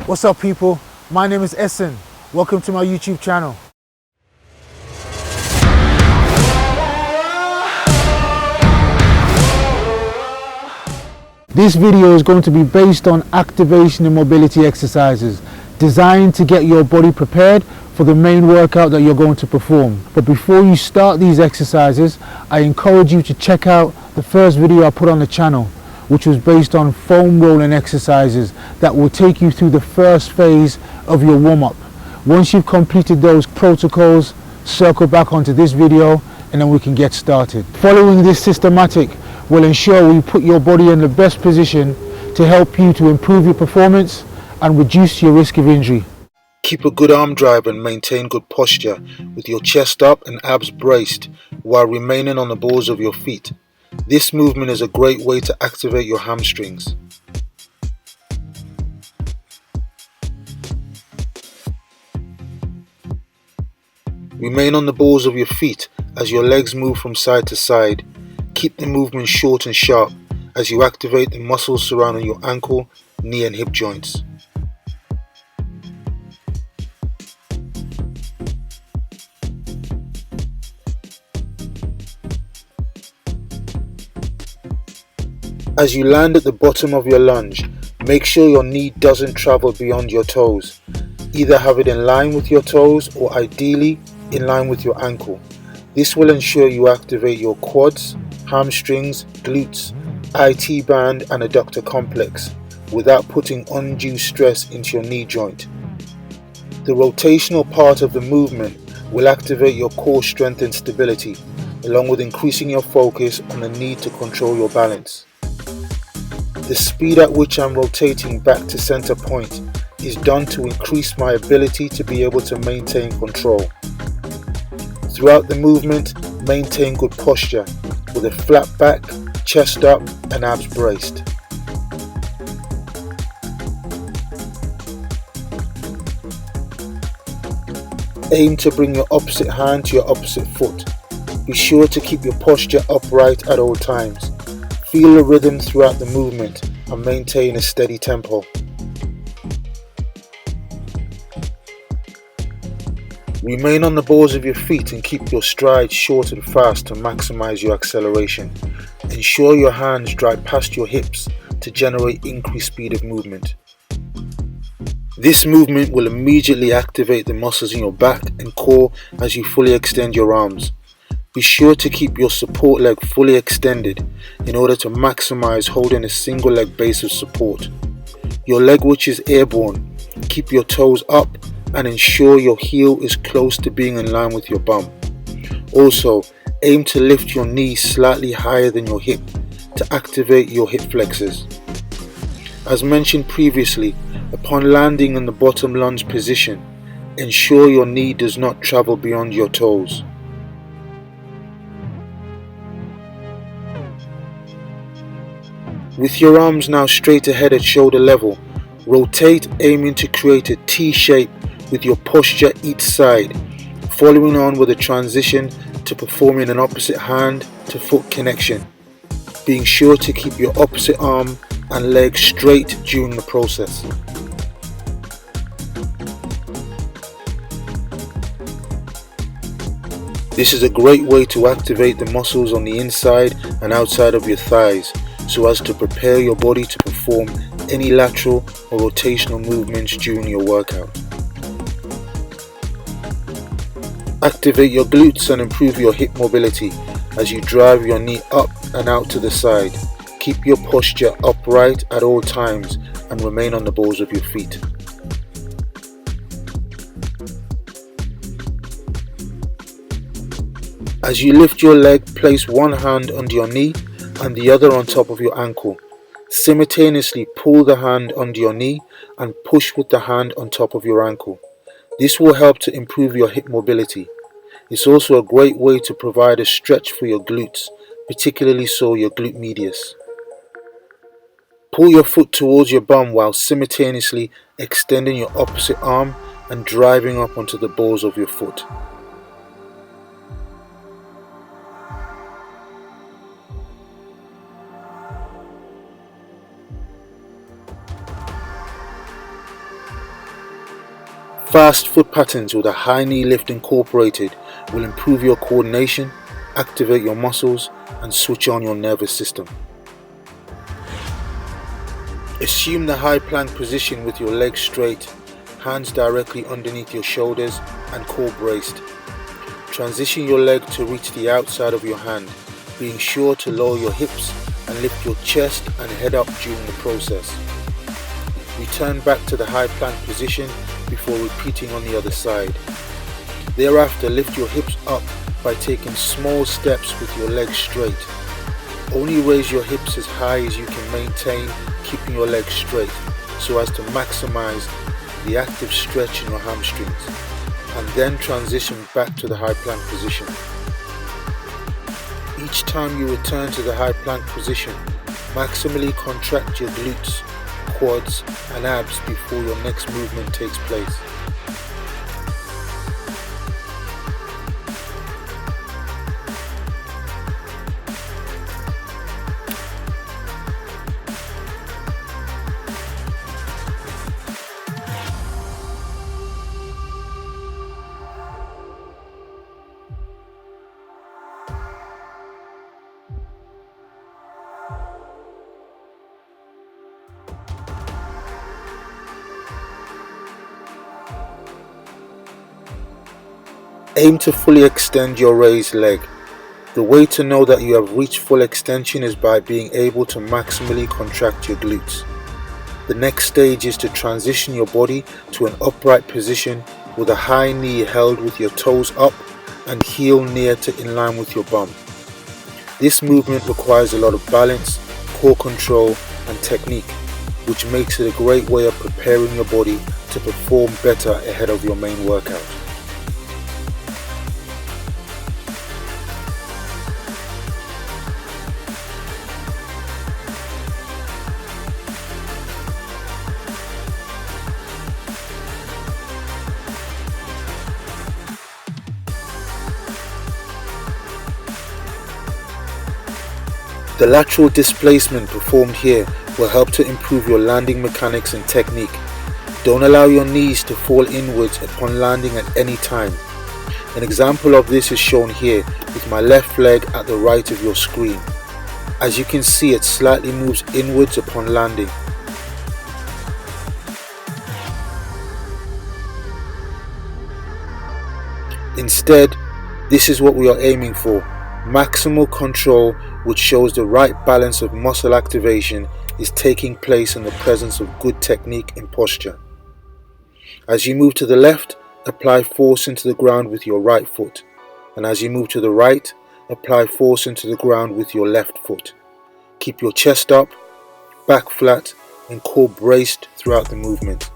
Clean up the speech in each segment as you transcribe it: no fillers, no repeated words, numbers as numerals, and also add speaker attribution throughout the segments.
Speaker 1: What's up, people? My name is Essen. Welcome to my YouTube channel. This video is going to be based on activation and mobility exercises designed to get your body prepared for the main workout that you're going to perform. But before you start these exercises, I encourage you to check out the first video I put on the channel, which was based on foam rolling exercises that will take you through the first phase of your warm-up. Once you've completed those protocols, circle back onto this video and then we can get started. Following this systematic will ensure we put your body in the best position to help you to improve your performance and reduce your risk of injury. Keep a good arm drive and maintain good posture with your chest up and abs braced while remaining on the balls of your feet. This movement is a great way to activate your hamstrings. Remain on the balls of your feet as your legs move from side to side. Keep the movement short and sharp as you activate the muscles surrounding your ankle, knee and hip joints. As you land at the bottom of your lunge, make sure your knee doesn't travel beyond your toes. Either have it in line with your toes or ideally in line with your ankle. This will ensure you activate your quads, hamstrings, glutes, IT band and adductor complex without putting undue stress into your knee joint. The rotational part of the movement will activate your core strength and stability, along with increasing your focus on the need to control your balance. The speed at which I'm rotating back to center point is done to increase my ability to be able to maintain control. Throughout the movement, maintain good posture with a flat back, chest up and abs braced. Aim to bring your opposite hand to your opposite foot. Be sure to keep your posture upright at all times. Feel the rhythm throughout the movement and maintain a steady tempo. Remain on the balls of your feet and keep your stride short and fast to maximize your acceleration. Ensure your hands drive past your hips to generate increased speed of movement. This movement will immediately activate the muscles in your back and core as you fully extend your arms. Be sure to keep your support leg fully extended in order to maximize holding a single leg base of support. Your leg which is airborne, keep your toes up and ensure your heel is close to being in line with your bum. Also, aim to lift your knee slightly higher than your hip to activate your hip flexors. As mentioned previously, upon landing in the bottom lunge position, ensure your knee does not travel beyond your toes. With your arms now straight ahead at shoulder level, rotate aiming to create a T shape with your posture each side, following on with a transition to performing an opposite hand to foot connection, being sure to keep your opposite arm and leg straight during the process. This is a great way to activate the muscles on the inside and outside of your thighs, so as to prepare your body to perform any lateral or rotational movements during your workout. Activate your glutes and improve your hip mobility as you drive your knee up and out to the side. Keep your posture upright at all times and remain on the balls of your feet. As you lift your leg, place one hand under your knee and the other on top of your ankle. Simultaneously pull the hand under your knee and push with the hand on top of your ankle. This will help to improve your hip mobility. It's also a great way to provide a stretch for your glutes, particularly so your glute medius. Pull your foot towards your bum while simultaneously extending your opposite arm and driving up onto the balls of your foot. Fast foot patterns with a high knee lift incorporated will improve your coordination, activate your muscles, and switch on your nervous system. Assume the high plank position with your legs straight, hands directly underneath your shoulders and core braced. Transition your leg to reach the outside of your hand, being sure to lower your hips and lift your chest and head up during the process. Return back to the high plank position before repeating on the other side. Thereafter, lift your hips up by taking small steps with your legs straight. Only raise your hips as high as you can maintain, keeping your legs straight so as to maximize the active stretch in your hamstrings, and then transition back to the high plank position. Each time you return to the high plank position, maximally contract your glutes, quads and abs before your next movement takes place. Aim to fully extend your raised leg. The way to know that you have reached full extension is by being able to maximally contract your glutes. The next stage is to transition your body to an upright position with a high knee held with your toes up and heel near to in line with your bum. This movement requires a lot of balance, core control and technique, which makes it a great way of preparing your body to perform better ahead of your main workout. The lateral displacement performed here will help to improve your landing mechanics and technique. Don't allow your knees to fall inwards upon landing at any time. An example of this is shown here with my left leg at the right of your screen. As you can see, it slightly moves inwards upon landing. Instead, this is what we are aiming for: maximal control, which shows the right balance of muscle activation is taking place in the presence of good technique and posture. As you move to the left, apply force into the ground with your right foot, and as you move to the right, apply force into the ground with your left foot. Keep your chest up, back flat, and core braced throughout the movement.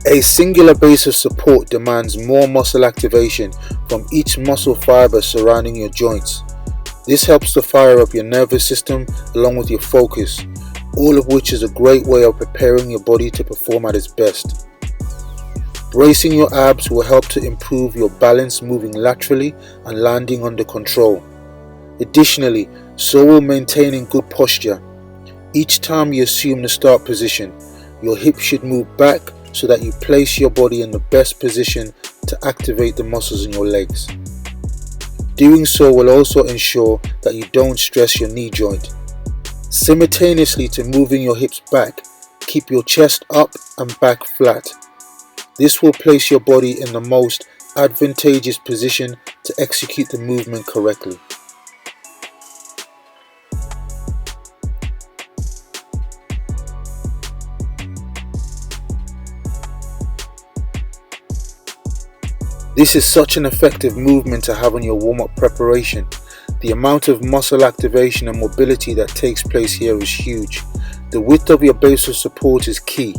Speaker 1: A singular base of support demands more muscle activation from each muscle fiber surrounding your joints. This helps to fire up your nervous system along with your focus, all of which is a great way of preparing your body to perform at its best. Bracing your abs will help to improve your balance moving laterally and landing under control. Additionally, so will maintaining good posture. Each time you assume the start position, your hips should move back so that you place your body in the best position to activate the muscles in your legs. Doing so will also ensure that you don't stress your knee joint. Simultaneously to moving your hips back, keep your chest up and back flat. This will place your body in the most advantageous position to execute the movement correctly. This is such an effective movement to have on your warm-up preparation. The amount of muscle activation and mobility that takes place here is huge. The width of your base of support is key.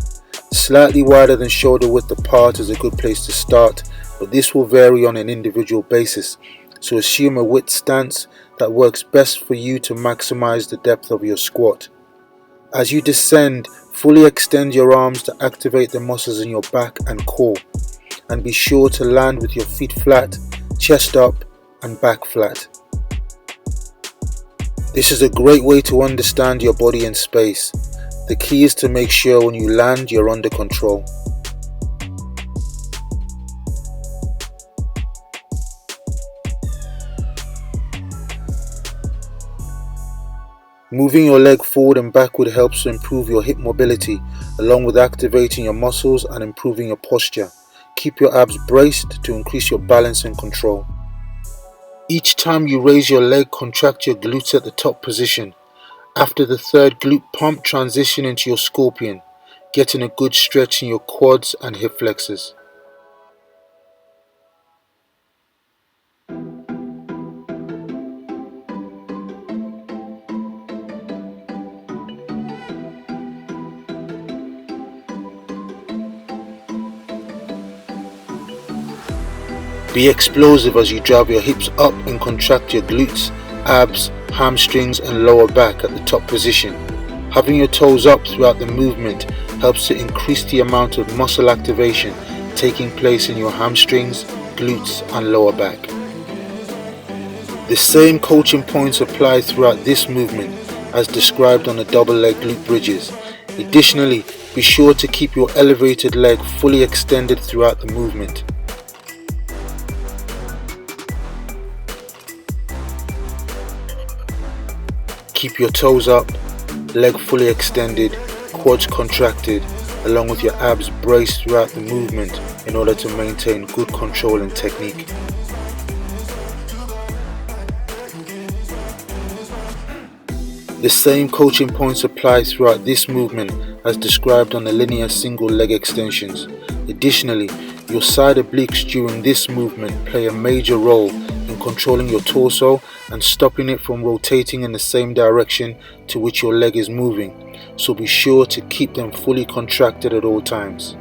Speaker 1: Slightly wider than shoulder width apart is a good place to start, but this will vary on an individual basis. So assume a width stance that works best for you to maximize the depth of your squat. As you descend, fully extend your arms to activate the muscles in your back and core. And be sure to land with your feet flat, chest up and back flat. This is a great way to understand your body in space. The key is to make sure when you land you're under control. Moving your leg forward and backward helps to improve your hip mobility, along with activating your muscles and improving your posture. Keep your abs braced to increase your balance and control. Each time you raise your leg, contract your glutes at the top position. After the third glute pump, transition into your scorpion, getting a good stretch in your quads and hip flexors. Be explosive as you drive your hips up and contract your glutes, abs, hamstrings and lower back at the top position. Having your toes up throughout the movement helps to increase the amount of muscle activation taking place in your hamstrings, glutes and lower back. The same coaching points apply throughout this movement as described on the double leg glute bridges. Additionally, be sure to keep your elevated leg fully extended throughout the movement. Keep your toes up, leg fully extended, quads contracted, along with your abs braced throughout the movement in order to maintain good control and technique. The same coaching points apply throughout this movement as described on the linear single leg extensions. Additionally, your side obliques during this movement play a major role in controlling your torso and stopping it from rotating in the same direction to which your leg is moving, so be sure to keep them fully contracted at all times.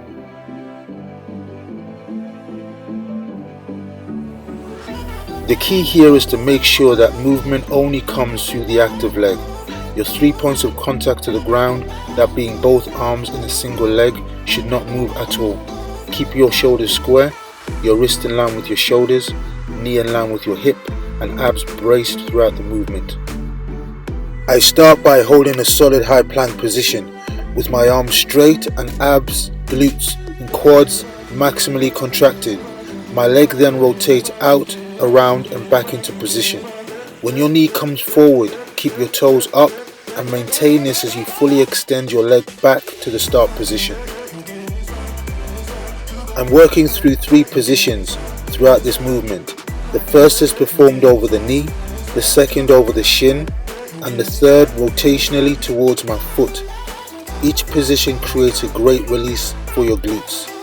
Speaker 1: The key here is to make sure that movement only comes through the active leg. Your 3 points of contact to the ground, that being both arms in a single leg, should not move at all. Keep your shoulders square, your wrist in line with your shoulders, knee in line with your hip, and abs braced throughout the movement. I start by holding a solid high plank position with my arms straight and abs, glutes and quads maximally contracted. My leg then rotates out, around and back into position. When your knee comes forward, keep your toes up and maintain this as you fully extend your leg back to the start position. I'm working through 3 positions throughout this movement. The first is performed over the knee, the second over the shin, and the third rotationally towards my foot. Each position creates a great release for your glutes.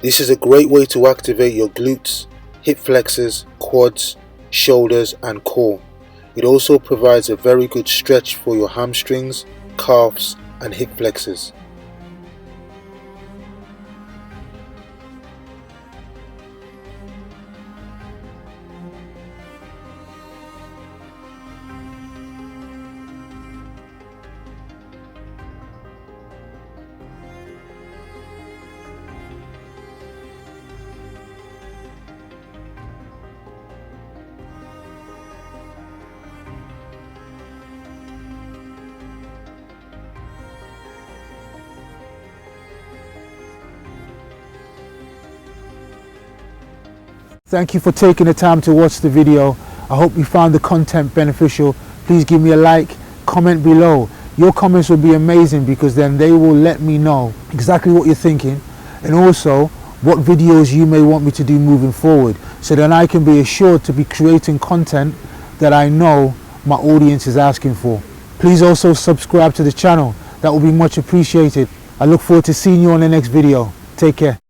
Speaker 1: This is a great way to activate your glutes, hip flexors, quads, shoulders and core. It also provides a very good stretch for your hamstrings, calves and hip flexors.
Speaker 2: Thank you for taking the time to watch the video. I hope you found the content beneficial. Please give me a like, comment below. Your comments will be amazing because then they will let me know exactly what you're thinking and also what videos you may want me to do moving forward, so then I can be assured to be creating content that I know my audience is asking for. Please also subscribe to the channel. That will be much appreciated. I look forward to seeing you on the next video. Take care.